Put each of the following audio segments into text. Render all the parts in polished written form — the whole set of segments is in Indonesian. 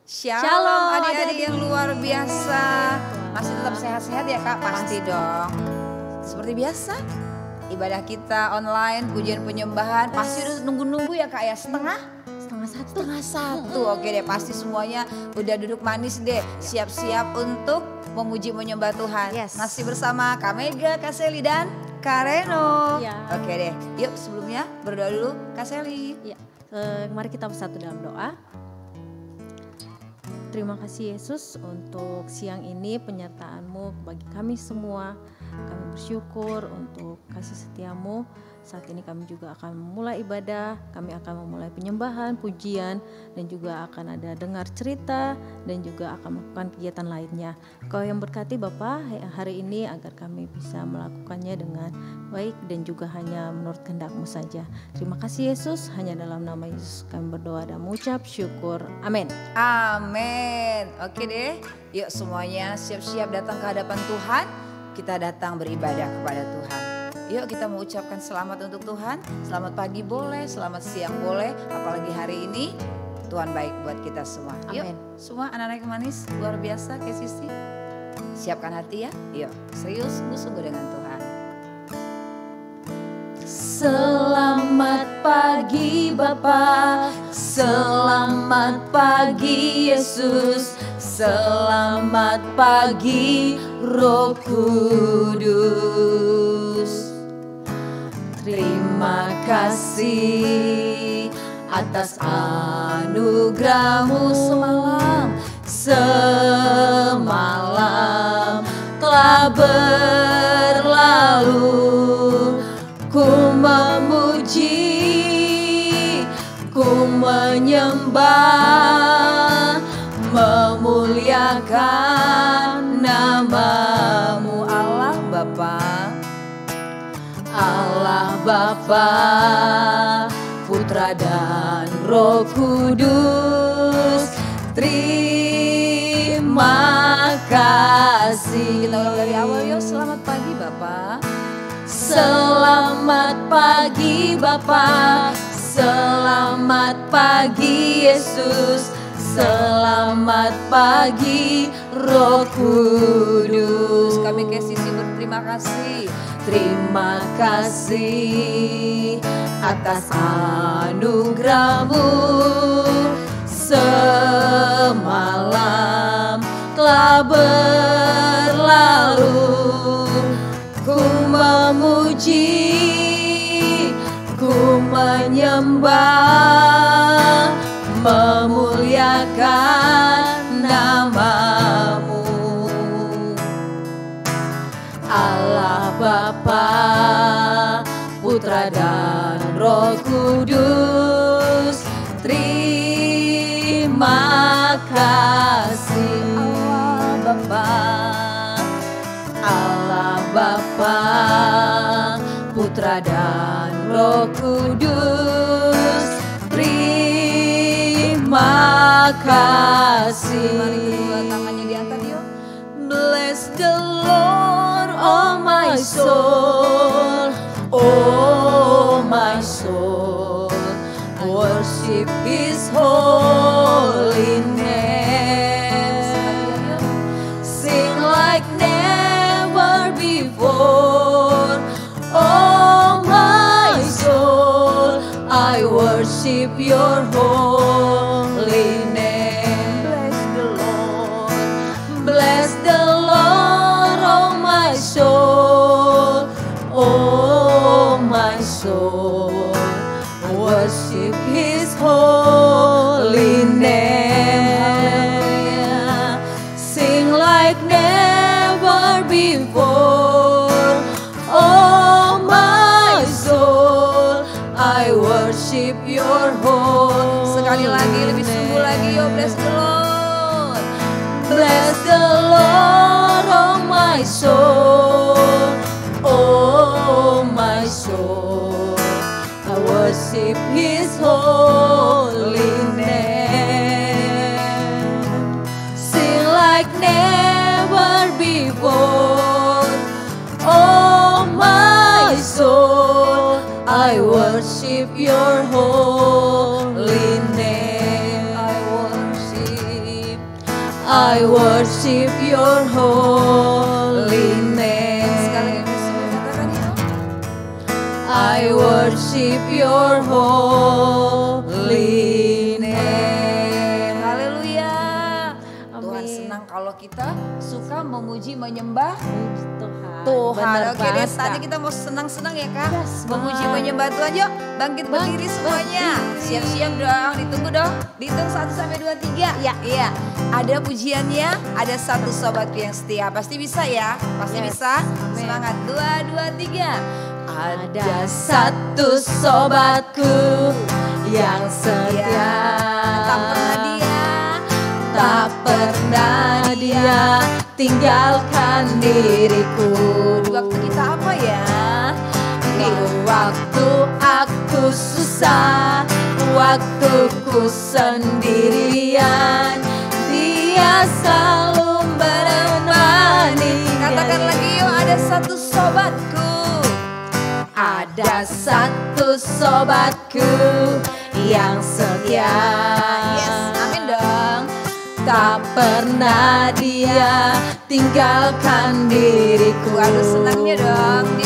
Shalom adik-adik yang luar biasa. Masih tetap sehat-sehat ya Kak? Pasti dong. Seperti biasa, ibadah kita online, pujian penyembahan. Pasti udah nunggu-nunggu ya Kak ya? Setengah satu. Oke deh, pasti semuanya udah duduk manis deh. Siap-siap untuk memuji menyembah Tuhan. Masih bersama Kak Mega, Kak Seli dan Kak Reno. Oke deh, yuk sebelumnya berdoa dulu Kak Seli. Mari kita bersatu dalam doa. Terima kasih Yesus untuk siang ini penyertaan-Mu bagi kami semua. Kami bersyukur untuk kasih setia-Mu. Saat ini kami juga akan memulai ibadah, kami akan memulai penyembahan, pujian, dan juga akan ada dengar cerita, dan juga akan melakukan kegiatan lainnya. Kau yang berkati Bapa hari ini agar kami bisa melakukannya dengan baik dan juga hanya menurut kehendak-Mu saja. Terima kasih Yesus, hanya dalam nama Yesus kami berdoa dan mengucap syukur. Amin. Amin. Oke deh, yuk semuanya siap-siap datang ke hadapan Tuhan. Kita datang beribadah kepada Tuhan. Yuk kita mengucapkan selamat untuk Tuhan. Selamat pagi boleh, selamat siang boleh. Apalagi hari ini Tuhan baik buat kita semua. Yuk semua anak-anak yang manis luar biasa kayak Sisi. Siapkan hati ya. Yuk serius sungguh-sungguh dengan Tuhan. Selamat pagi Bapa, selamat pagi Yesus, selamat pagi Roh Kudus. Terima kasih atas anugerah-Mu semalam telah berlalu. Ku memuji, ku menyembah, memuliakan nama-Mu Allah Bapa. Allah Bapa, Putra dan Roh Kudus. Terima kasih. Kita ulang dari awal yuk. Selamat pagi Bapak. Selamat pagi Bapa, selamat pagi Yesus, selamat pagi Roh Kudus. Kami ke Sisi berterima kasih. Terima kasih atas anugerah-Mu semalam telah berlalu. Ku memuji, ku menyembah, memuliakan nama-Mu. Allah Bapa, Putra dan Roh Kudus. Terima kasih Allah Bapa, Allah Bapa, Putra dan Roh Kudus. Terima kasih. Mari kedua tangannya diangkat yuk. Bless the Lord, oh my soul, oh my soul, worship His holy name. Sing like never before, oh my soul, I worship Your holy name. Bless the Lord, bless the Lord, oh my soul, oh my soul, worship His holy name. Sing like never before, oh my soul, I worship Your holy. Sekali lagi lebih sungguh lagi yuk. Bless the Lord. Bless the Lord, oh my soul, oh my soul, I worship His holy name. Sing like never before, oh my soul, I worship Your holy name. I worship I worship your holy name. Sekali lagi katakan itu. I worship your holy name. Haleluya. Amin. Tuhan senang kalau kita suka memuji menyembah Tuhan. Tuhan. Benar Oke deh, banget, saatnya Kak. kita mau senang-senang ya Kak. Yes, Memuji Bang. menyembah Tuhan. Yuk bangkit berdiri semuanya. Siap-siap dong. Ditunggu dong. Dihitung 1 sampai 2, 3. Ya. Iya. Ada pujiannya. Ada satu sobatku yang setia. Pasti bisa ya. Pasti Yes. bisa. Amin. Semangat. 2, 2, 3. Ada satu sobatku yang setia, Tak pernah dia. tak pernah dia tinggalkan diriku. Di waktu kita apa ya? Di waktu aku susah, waktuku sendirian, dia selalu menemani. Katakan lagi yuk, ada satu sobatku. Ada satu sobatku yang setia. Yes, amin dong. Tak pernah dia tinggalkan diriku. Aduh senangnya dong. Di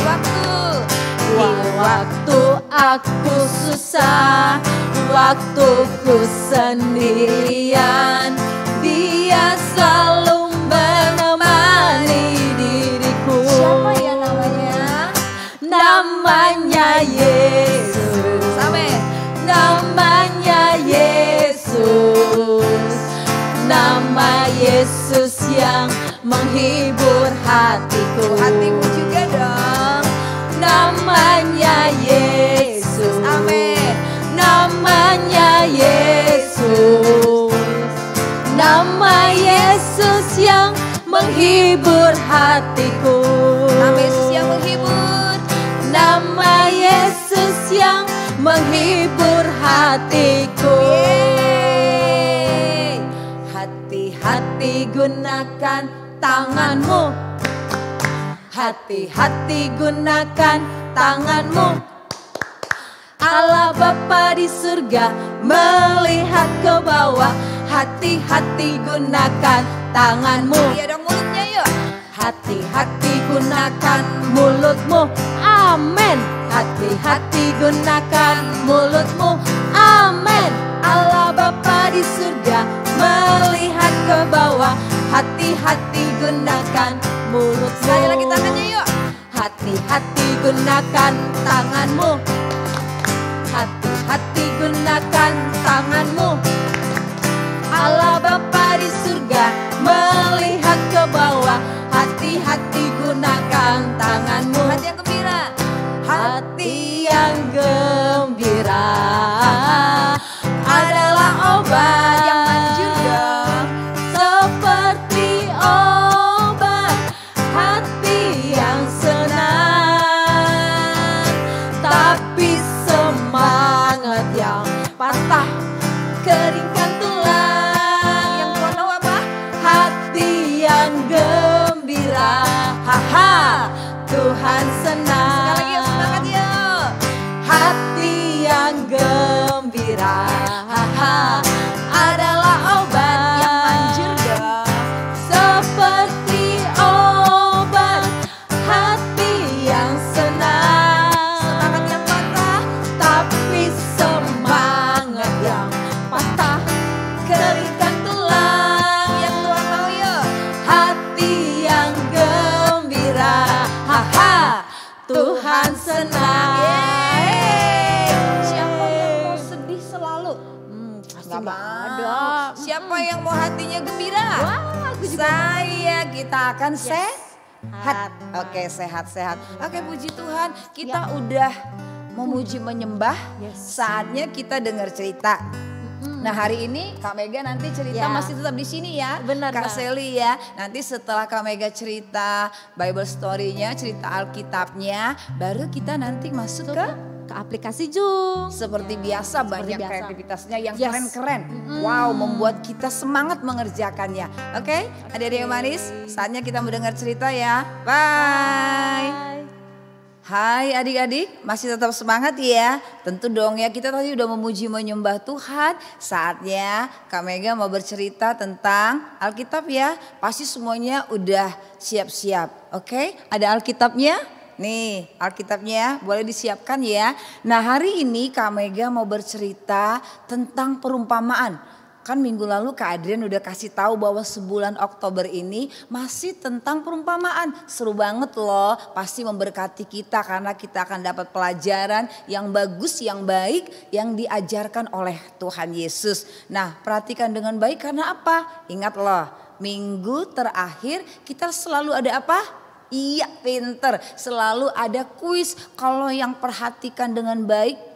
waktu aku susah, waktuku sendirian, dia selalu menemani diriku. Siapa ya namanya? Namanya Yesus. Sampai. Namanya Yesus. Nama Yesus yang menghibur hatiku. Hatimu juga dong. Namanya Yesus. Amin. Namanya Yesus. Nama Yesus yang menghibur hatiku. Nama Yesus yang menghibur. Nama Yesus yang menghibur hatiku. Yeay. Hati-hati gunakan tanganmu. Hati-hati gunakan tanganmu. Allah Bapa di surga melihat ke bawah. Hati-hati gunakan tanganmu. Iya dong mulutnya yuk. Hati-hati gunakan mulutmu. Amin. Hati-hati gunakan mulutmu. Amin. Allah Bapa di surga melihat ke bawah. Hati-hati gunakan mulutmu. Sekali lagi tangannya yuk. Hati-hati gunakan tanganmu. Hati-hati gunakan tanganmu. Allah Bapa di surga melihat ke bawah. Hati-hati gunakan tanganmu. Hati yang gembira. Hati yang gembira adalah obat yang manjur dong. seperti obat. Hati yang senang, tapi semangat yang patah keringkan tulang. Yang Tuhan mau apa? Hati yang gembira, haha, Tuhan senang. Sekali lagi yuk, semangat yuk. Hati yang gembira, haha, adalah obat Yang manjur dong. seperti obat. Hati yang senang, Semangat yang patah. tapi semangat yang patah keringkan tulang. Yang Tuhan mau yuk. Hati yang gembira, haha, Tuhan senang. Yeay. Siapa yang mau sedih selalu? Pasti Nggak nggak mau. ada. Siapa yang mau hatinya gembira? Wah, aku juga. Kita akan sehat. Sehat. Oke, sehat-sehat. Oke, puji Tuhan. Kita udah memuji menyembah. Yes. Saatnya kita dengar cerita. Nah, hari ini Kak Mega nanti cerita Ya. masih tetap di sini ya. Benar, Kak Bang. Seli ya. Nanti setelah Kak Mega cerita Bible story-nya, cerita Alkitabnya, baru kita nanti masuk ke aplikasi Zoom. seperti biasa banyak biasa. kreativitasnya yang Yes. keren-keren. Wow, membuat kita semangat mengerjakannya. Oke, adik-adik yang manis, saatnya kita mendengar cerita ya. Bye. Bye. Hai adik-adik, masih tetap semangat ya? Tentu dong ya, kita tadi udah memuji menyembah Tuhan. Saatnya Kak Mega mau bercerita tentang Alkitab ya. Pasti semuanya udah siap-siap, oke? Ada Alkitabnya? Nih Alkitabnya boleh disiapkan ya. Nah hari ini Kak Mega mau bercerita tentang perumpamaan. Kan minggu lalu Kak Adrian udah kasih tahu bahwa sebulan Oktober ini masih tentang perumpamaan. Seru banget loh, pasti memberkati kita karena kita akan dapat pelajaran yang bagus, yang baik, yang diajarkan oleh Tuhan Yesus. Nah perhatikan dengan baik karena apa? Ingat loh, minggu terakhir kita selalu ada apa? Iya pinter, selalu ada kuis. Kalau yang perhatikan dengan baik,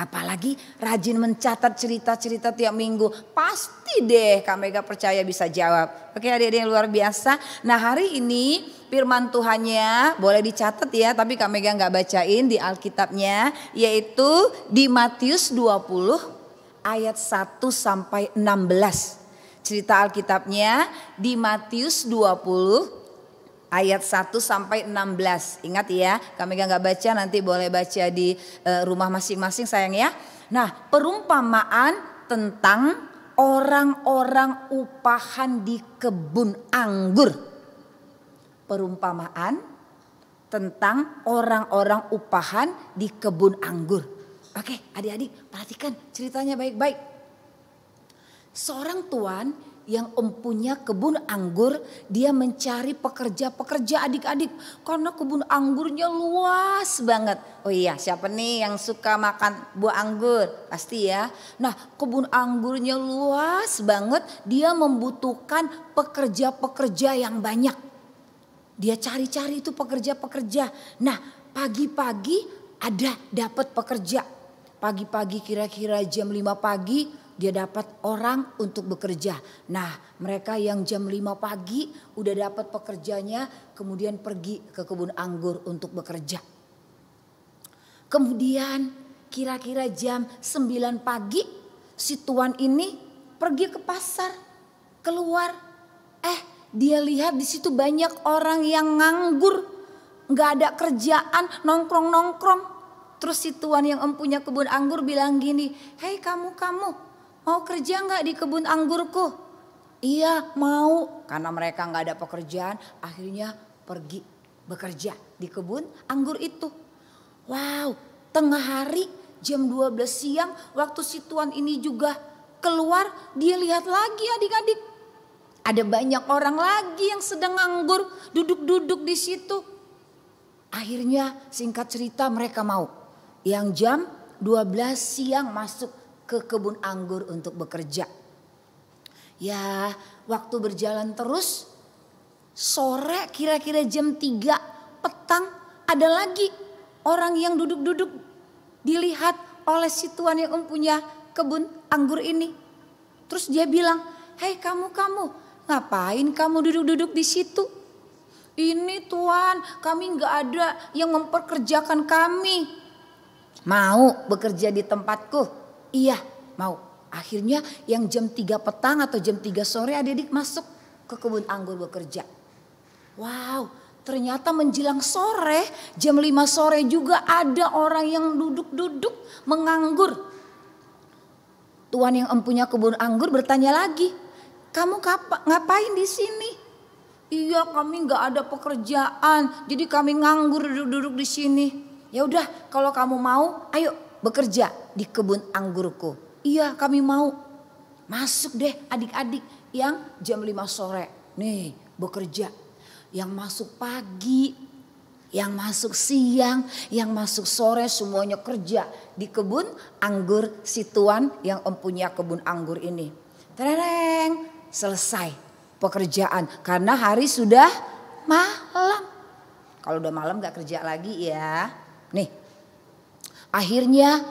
apalagi rajin mencatat cerita-cerita tiap minggu, pasti deh Kak Mega percaya bisa jawab. Oke adik-adik yang luar biasa. Nah hari ini firman Tuhannya boleh dicatat ya, tapi Kak Mega nggak bacain di Alkitabnya, yaitu di Matius 20 ayat 1 sampai 16. Cerita Alkitabnya di Matius 20 ayat 1 sampai 16. Ingat ya, kami gak baca, nanti boleh baca di rumah masing-masing sayang ya. Nah perumpamaan tentang orang-orang upahan di kebun anggur. Perumpamaan tentang orang-orang upahan di kebun anggur. Oke adik-adik perhatikan ceritanya baik-baik. Seorang tuan yang empunya kebun anggur, dia mencari pekerja-pekerja adik-adik. Karena kebun anggurnya luas banget. Oh iya, siapa nih yang suka makan buah anggur? Pasti ya. Nah kebun anggurnya luas banget, dia membutuhkan pekerja-pekerja yang banyak. Dia cari-cari itu pekerja-pekerja. Nah pagi-pagi ada dapat pekerja. Pagi-pagi kira-kira jam 5 pagi. Dia dapat orang untuk bekerja. Nah mereka yang jam 5 pagi udah dapat pekerjanya, kemudian pergi ke kebun anggur untuk bekerja. Kemudian kira-kira jam 9 pagi si tuan ini pergi ke pasar, keluar. Dia lihat di situ banyak orang yang nganggur, nggak ada kerjaan, nongkrong-nongkrong. Terus si tuan yang empunya kebun anggur bilang gini, hei kamu mau kerja nggak di kebun anggurku? Iya mau, karena mereka nggak ada pekerjaan, akhirnya pergi bekerja di kebun anggur itu. Wow, tengah hari jam 12 siang waktu si tuan ini juga keluar, dia lihat lagi adik-adik. Ada banyak orang lagi yang sedang nganggur, duduk-duduk di situ. Akhirnya singkat cerita mereka mau. Yang jam 12 siang masuk ke kebun anggur untuk bekerja. Ya waktu berjalan terus, sore kira-kira jam 3 petang ada lagi orang yang duduk-duduk dilihat oleh si tuan yang mempunyai kebun anggur ini. Terus dia bilang, hei kamu ngapain kamu duduk-duduk di situ? Ini tuan, kami nggak ada yang memperkerjakan kami. Mau bekerja di tempatku? Iya mau. Akhirnya yang jam 3 petang atau jam 3 sore adik-adik masuk ke kebun anggur bekerja. Wow, ternyata menjelang sore jam 5 sore juga ada orang yang duduk-duduk menganggur. Tuan yang empunya kebun anggur bertanya lagi, kamu ngapain di sini? Iya kami nggak ada pekerjaan, jadi kami nganggur duduk-duduk di sini. Ya udah kalau kamu mau, ayo bekerja di kebun anggurku. Iya kami mau. Masuk deh adik-adik yang jam 5 sore. Nih bekerja. Yang masuk pagi, yang masuk siang, yang masuk sore semuanya kerja di kebun anggur si tuan yang empunya kebun anggur ini. Tereng, selesai pekerjaan karena hari sudah malam. Kalau udah malam gak kerja lagi ya. Nih akhirnya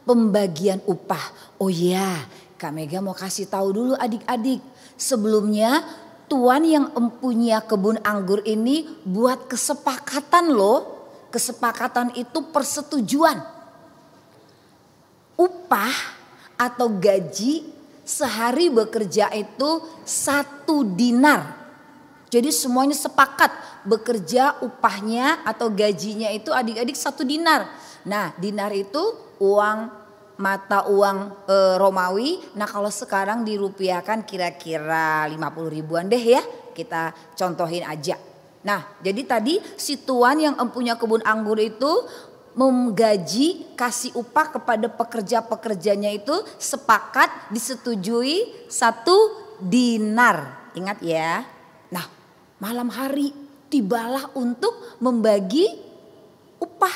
pembagian upah. Oh ya, Kak Mega mau kasih tahu dulu adik-adik. Sebelumnya tuan yang empunya kebun anggur ini buat kesepakatan loh. Kesepakatan itu persetujuan. Upah atau gaji sehari bekerja itu 1 dinar. Jadi semuanya sepakat bekerja upahnya atau gajinya itu adik-adik 1 dinar. Nah dinar itu uang mata uang Romawi. Nah kalau sekarang dirupiahkan kira-kira 50 ribuan deh ya. Kita contohin aja. Nah jadi tadi si tuan yang punya kebun anggur itu menggaji, kasih upah kepada pekerja-pekerjanya itu sepakat disetujui 1 dinar. Ingat ya. Nah malam hari tibalah untuk membagi upah,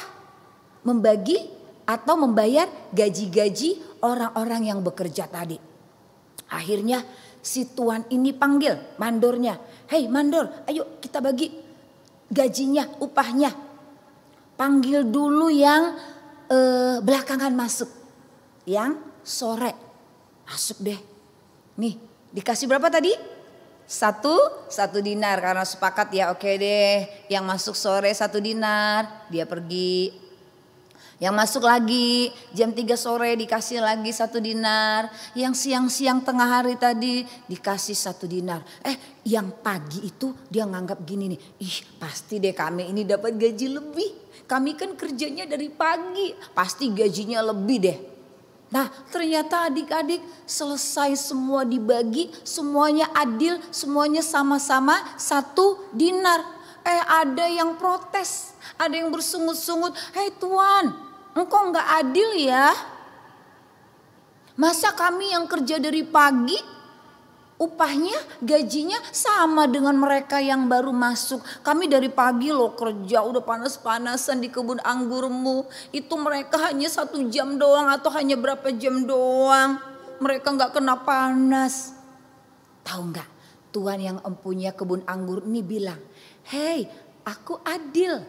membagi atau membayar gaji-gaji orang-orang yang bekerja tadi. Akhirnya si tuan ini panggil mandornya. Hei mandor, ayo kita bagi gajinya, upahnya. Panggil dulu yang belakangan masuk. Yang sore masuk deh. Nih dikasih berapa tadi? 1 dinar karena sepakat ya oke deh. Yang masuk sore 1 dinar dia pergi. Yang masuk lagi jam 3 sore dikasih lagi 1 dinar. Yang siang-siang tengah hari tadi dikasih 1 dinar. Yang pagi itu dia nganggap gini nih. Ih pasti deh kami ini dapat gaji lebih. Kami kan kerjanya dari pagi. Pasti gajinya lebih deh. Nah ternyata adik-adik selesai semua dibagi, semuanya adil, semuanya sama-sama 1 dinar. Ada yang protes, ada yang bersungut-sungut. Hei tuan, engkau nggak adil ya? Masa kami yang kerja dari pagi upahnya, gajinya sama dengan mereka yang baru masuk. Kami dari pagi loh kerja udah panas-panasan di kebun anggurmu. Itu mereka hanya 1 jam doang atau hanya berapa jam doang. Mereka gak kena panas. Tahu gak? Tuan yang empunya kebun anggur ini bilang, hei aku adil.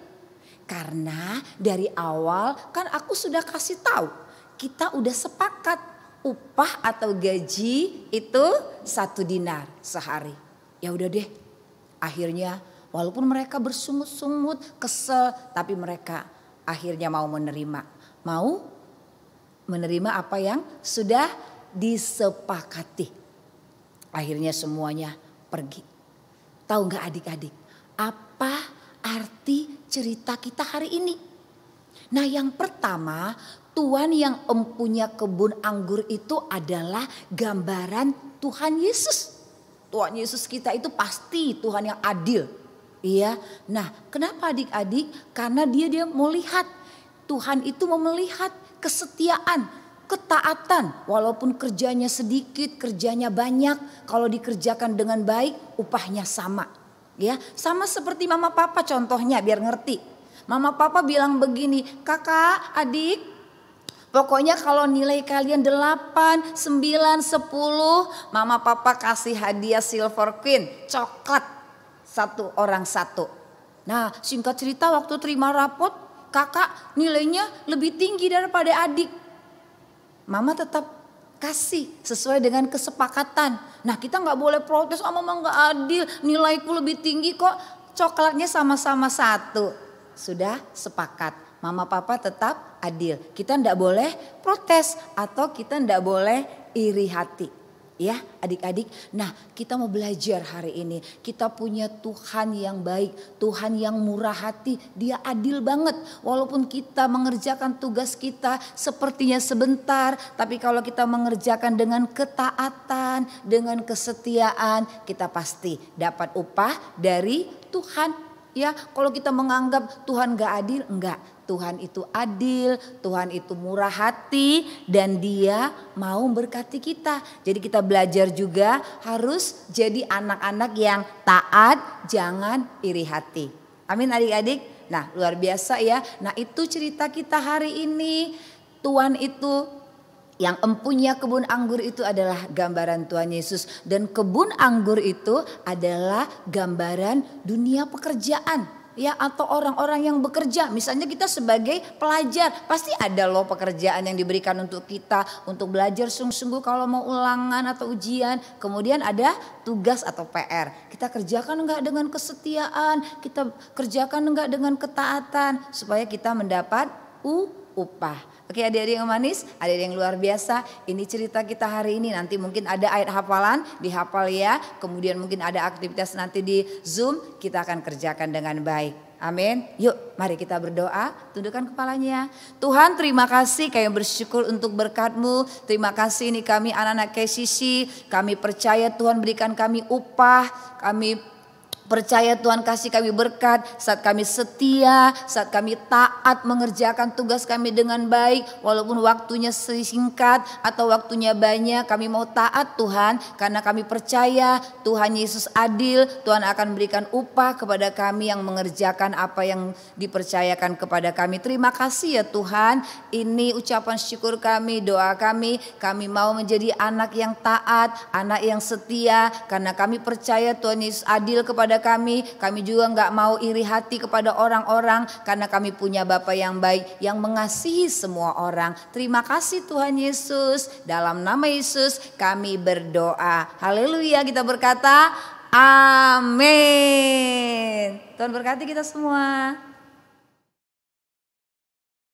Karena dari awal kan aku sudah kasih tahu. Kita udah sepakat. Upah atau gaji itu 1 dinar sehari. Ya udah deh. Akhirnya walaupun mereka bersungut-sungut, kesel, tapi mereka akhirnya mau menerima. Mau menerima apa yang sudah disepakati. Akhirnya semuanya pergi. Tahu nggak adik-adik? Apa arti cerita kita hari ini? Nah yang pertama, Tuhan yang empunya kebun anggur itu adalah gambaran Tuhan Yesus. Tuhan Yesus kita itu pasti Tuhan yang adil. Iya. Nah, kenapa adik-adik? Karena dia mau lihat. Tuhan itu mau melihat kesetiaan, ketaatan. Walaupun kerjanya sedikit, kerjanya banyak, kalau dikerjakan dengan baik, upahnya sama. Ya, sama seperti mama papa contohnya biar ngerti. Mama papa bilang begini, kakak, adik, pokoknya kalau nilai kalian 8, 9, 10, mama papa kasih hadiah Silver Queen, coklat 1 orang 1. Nah singkat cerita waktu terima rapot, kakak nilainya lebih tinggi daripada adik. Mama tetap kasih sesuai dengan kesepakatan. Nah kita gak boleh protes, mama gak adil, nilaiku lebih tinggi kok, coklatnya sama-sama 1. Sudah sepakat, mama papa tetap adil. Kita ndak boleh protes atau kita ndak boleh iri hati. Ya adik-adik, nah kita mau belajar hari ini. Kita punya Tuhan yang baik, Tuhan yang murah hati. Dia adil banget. Walaupun kita mengerjakan tugas kita sepertinya sebentar. Tapi kalau kita mengerjakan dengan ketaatan, dengan kesetiaan, kita pasti dapat upah dari Tuhan. Ya, kalau kita menganggap Tuhan gak adil, enggak. Tuhan itu adil, Tuhan itu murah hati dan Dia mau berkati kita. Jadi kita belajar juga harus jadi anak-anak yang taat, jangan iri hati. Amin adik-adik. Nah, luar biasa ya. Nah, itu cerita kita hari ini. Tuhan itu yang empunya kebun anggur itu adalah gambaran Tuhan Yesus. Dan kebun anggur itu adalah gambaran dunia pekerjaan. Ya, atau orang-orang yang bekerja. Misalnya kita sebagai pelajar. Pasti ada loh pekerjaan yang diberikan untuk kita. Untuk belajar sungguh-sungguh kalau mau ulangan atau ujian. Kemudian ada tugas atau PR. Kita kerjakan enggak dengan kesetiaan. Kita kerjakan enggak dengan ketaatan. Supaya kita mendapat upah. Oke adik-adik yang manis, adik-adik yang luar biasa, ini cerita kita hari ini. Nanti mungkin ada ayat hafalan, dihafal ya. Kemudian mungkin ada aktivitas nanti di Zoom, kita akan kerjakan dengan baik. Amin. Yuk mari kita berdoa, tundukkan kepalanya. Tuhan terima kasih, kami bersyukur untuk berkat-Mu. Terima kasih ini kami anak-anak KCC, kami percaya Tuhan berikan kami upah, kami percaya Tuhan kasih kami berkat saat kami setia, saat kami taat mengerjakan tugas kami dengan baik. Walaupun waktunya singkat atau waktunya banyak, kami mau taat Tuhan. Karena kami percaya Tuhan Yesus adil, Tuhan akan berikan upah kepada kami yang mengerjakan apa yang dipercayakan kepada kami. Terima kasih ya Tuhan, ini ucapan syukur kami, doa kami. Kami mau menjadi anak yang taat, anak yang setia. Karena kami percaya Tuhan Yesus adil kepada kami juga nggak mau iri hati kepada orang-orang karena kami punya Bapa yang baik yang mengasihi semua orang. Terima kasih Tuhan Yesus, dalam nama Yesus kami berdoa. Haleluya, kita berkata amin. Tuhan berkati kita semua.